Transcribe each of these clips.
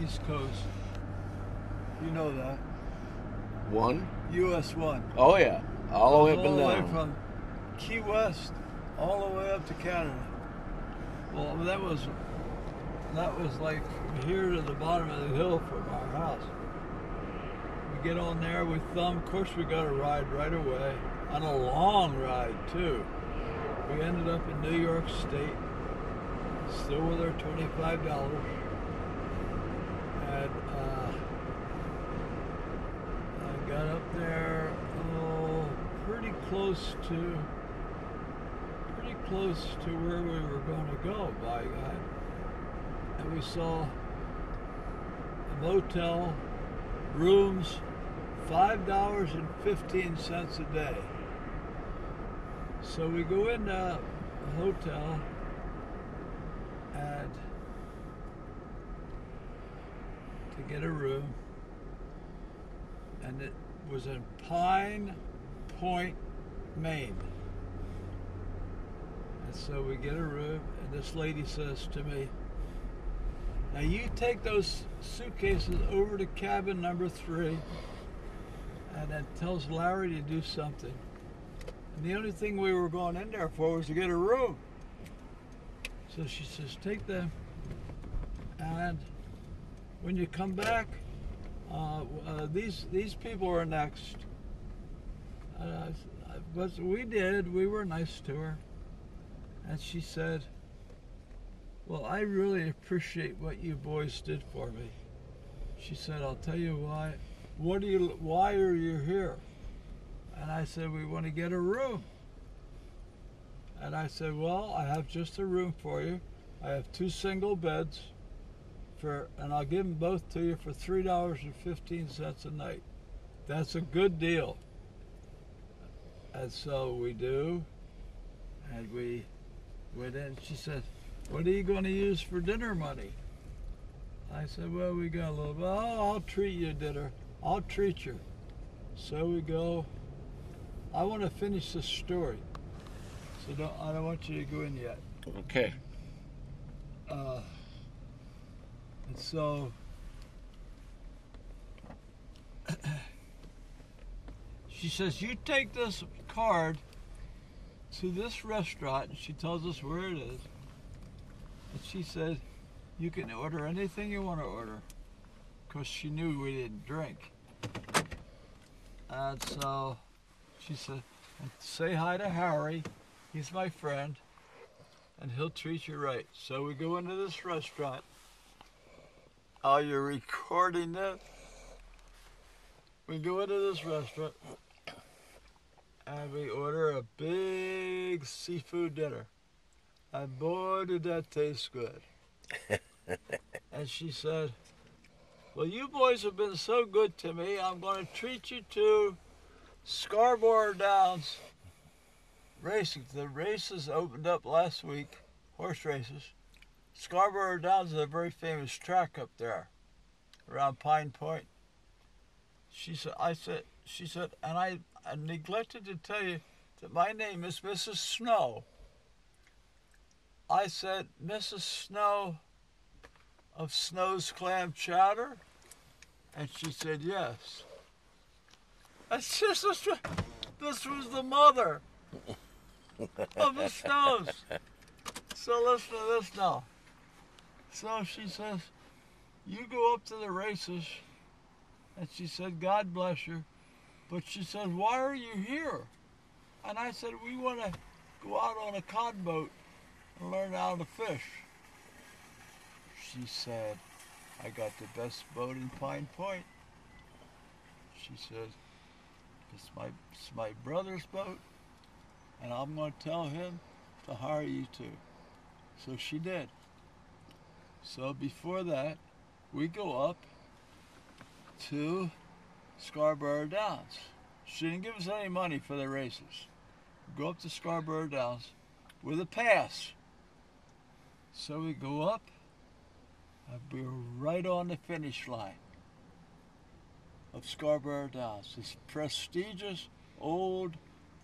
East Coast. You know that. One? US 1. Oh, yeah. All the way up and All the down. way from Key West all the way up to Canada. Well, that was like from here to the bottom of the hill from our house. We get on there, we thumb. Of course, we got a ride right away, on a long ride too. We ended up in New York State, still with our $25, and I got up there, pretty close to where we were going to go, by God. And we saw a motel, rooms, $5.15 a day. So we go into a hotel and to get a room, and it was in Pine Point, Maine. And so we get a room, and this lady says to me, "Now you take those suitcases over to cabin number 3, and then tells Larry to do something." And the only thing we were going in there for was to get a room. So she says, "Take them, and when you come back, these people are next." But we did. We were nice to her. And she said, "Well, I really appreciate what you boys did for me." She said, "I'll tell you why. Why are you here?" And I said, "We want to get a room." And I said, "Well, I have just a room for you. I have 2 single beds and I'll give them both to you for $3.15 a night. That's a good deal." And so we do. And we went in. She said, "What are you going to use for dinner money?" I said, "Well, we got a little bit." "Oh, I'll treat you dinner. I'll treat you." So we go. I want to finish this story, so I don't want you to go in yet. Okay. And so she says, "You take this card to this restaurant," and she tells us where it is. And she said, "You can order anything you want to order," because she knew we didn't drink. And so she said, "Say hi to Harry. He's my friend, and he'll treat you right." So we go into this restaurant. Oh, you're recording this? We go into this restaurant, and we order a big seafood dinner. And boy, did that taste good. And she said, "Well, you boys have been so good to me, I'm going to treat you to Scarborough Downs racing." The races opened up last week, horse races. Scarborough Downs is a very famous track up there around Pine Point. She said, "And I neglected to tell you that my name is Mrs. Snow." I said, "Mrs. Snow of Snow's Clam Chowder?" And she said, "Yes." This was the mother of the Snows. So listen to this now. So she says, "You go up to the races." And she said, "God bless you." But she said, "Why are you here?" And I said, "We want to go out on a cod boat and learn how to fish." She said, "I got the best boat in Pine Point." She said, it's my brother's boat, and I'm going to tell him to hire you too." So she did. So before that, we go up to Scarborough Downs. She didn't give us any money for the races. We go up to Scarborough Downs with a pass. So we go up, and we're right on the finish line of Scarborough Downs. This prestigious, old,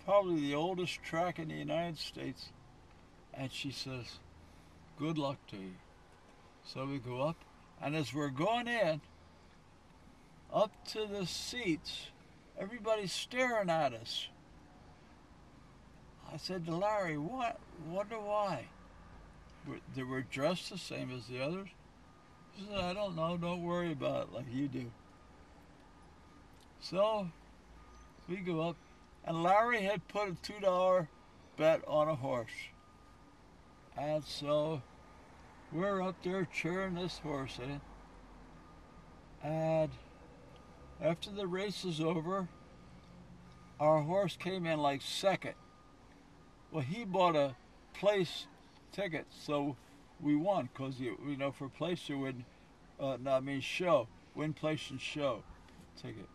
probably the oldest track in the United States. And she says, "Good luck to you." So we go up, And as we're going in, up to the seats, everybody's staring at us. I said to Larry, what? Wonder why? They were dressed the same as the others. He said, I don't know, don't worry about it like you do. So, we go up, and Larry had put a $2 bet on a horse. And so, we're up there cheering this horse in. And after the race is over, our horse came in like second. Well, he bought a place ticket, so we won, because, for place you would, show, win, place, and show ticket.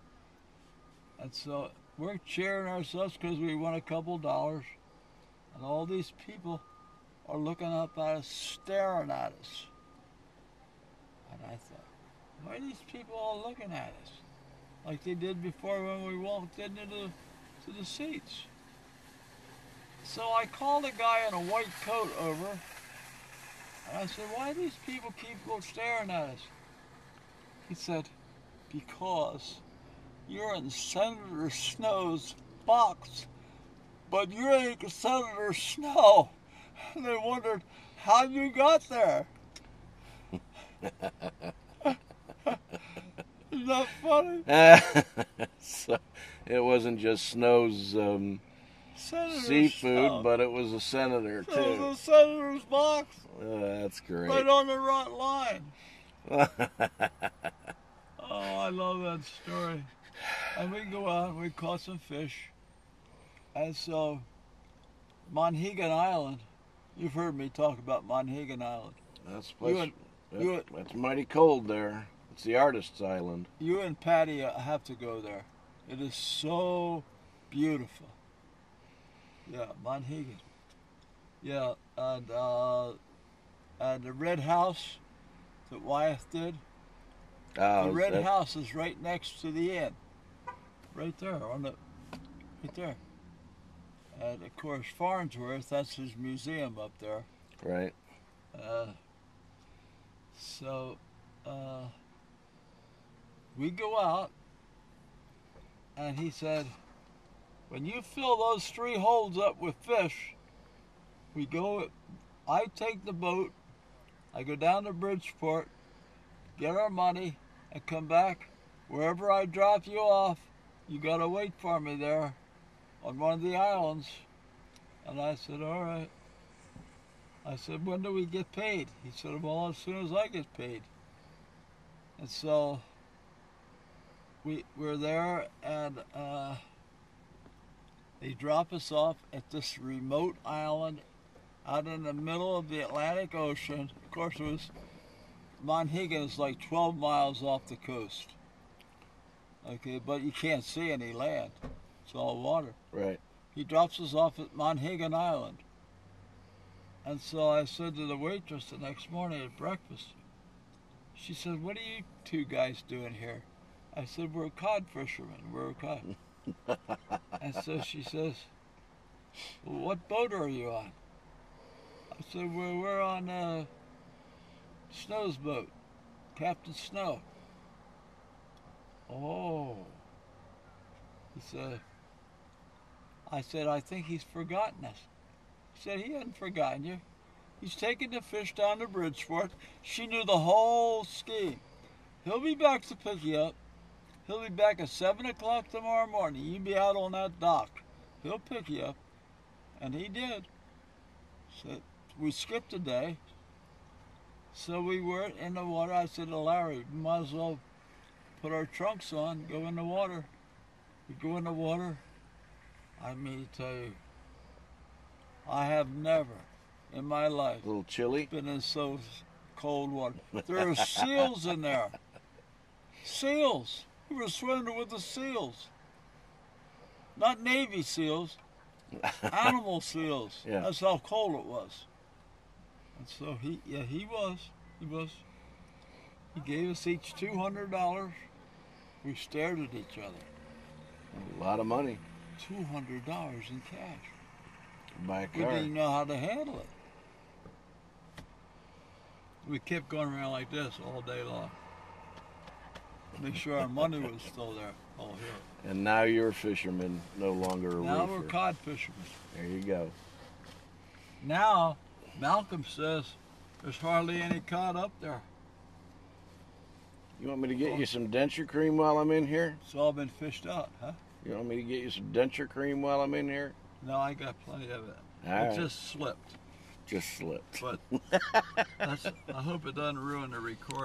And so we're cheering ourselves because we won a couple dollars, and all these people are looking up at us, staring at us. And I thought, why are these people all looking at us? Like they did before when we walked into the seats. So I called a guy in a white coat over, and I said, why do these people keep staring at us? He said, because you're in Senator Snow's box, but you ain't Senator Snow. And they wondered how you got there. Isn't that funny? So it wasn't just Snow's seafood, Snow. but it was a senator, too. It was a senator's box. That's great. Right on the right line. Oh, I love that story. And we go out and we caught some fish. And so, Monhegan Island, you've heard me talk about Monhegan Island. That's a place, that's mighty cold there. It's the artist's island. You and Patty have to go there. It is so beautiful. Yeah, Monhegan. Yeah, and the red house that Wyeth did. The red house is right next to the inn. Right there, right there. And of course, Farnsworth, that's his museum up there. Right. So, we go out, and he said, when you fill those 3 holes up with fish, I take the boat, I go down to Bridgeport, get our money, and come back. Wherever I drop you off, you gotta wait for me there on one of the islands. And I said, all right. I said, when do we get paid? He said, well, as soon as I get paid. And so we're there, and they drop us off at this remote island out in the middle of the Atlantic Ocean. Of course, Monhegan is like 12 miles off the coast. Okay, but you can't see any land. It's all water. Right. He drops us off at Monhegan Island. And so I said to the waitress the next morning at breakfast, she said, what are you 2 guys doing here? I said, we're cod fishermen. We're cod. And so she says, well, what boat are you on? I said, well, we're on Snow's boat, Captain Snow. Oh. He said, I said, I think he's forgotten us. He said, he hasn't forgotten you. He's taking the fish down to Bridgeport. She knew the whole scheme. He'll be back to pick you up. He'll be back at 7 o'clock tomorrow morning. You be out on that dock. He'll pick you up. And he did. So we skipped a day. So we were in the water. I said to Larry, we might as well put our trunks on, go in the water. We go in the water. I mean to tell you, I have never in my life A little chilly. been in so cold water. There are seals in there. Seals. We were swimming with the seals. Not Navy seals. Animal seals. Yeah. That's how cold it was. And so he was. He gave us each $200. We stared at each other. A lot of money. $200 in cash. Buy a We car. didn't know how to handle it. We kept going around like this all day long. Make sure our money was still there. Oh, here. And now you're a fisherman, no longer a Now reefer. we're cod fishermen. There you go. Now, Malcolm says there's hardly any cod up there. You want me to get you some denture cream while I'm in here? It's all been fished out, huh? You want me to get you some denture cream while I'm in here? No, I got plenty of it. All It right. just slipped. Just slipped. But I hope it doesn't ruin the recording.